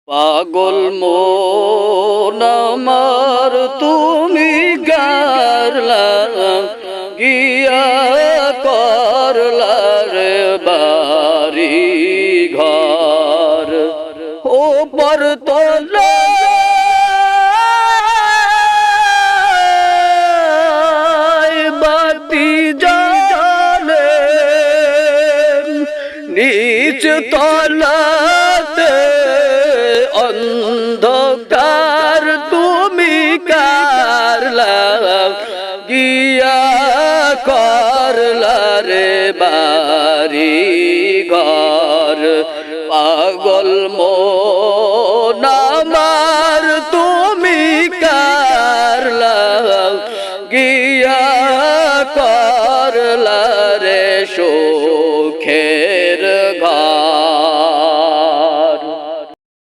পাগল মন আমার তুমি গারলা গিয়া করলা রে বাড়ি ঘর ও পরতলা বাতি জালে নিচ তলাতে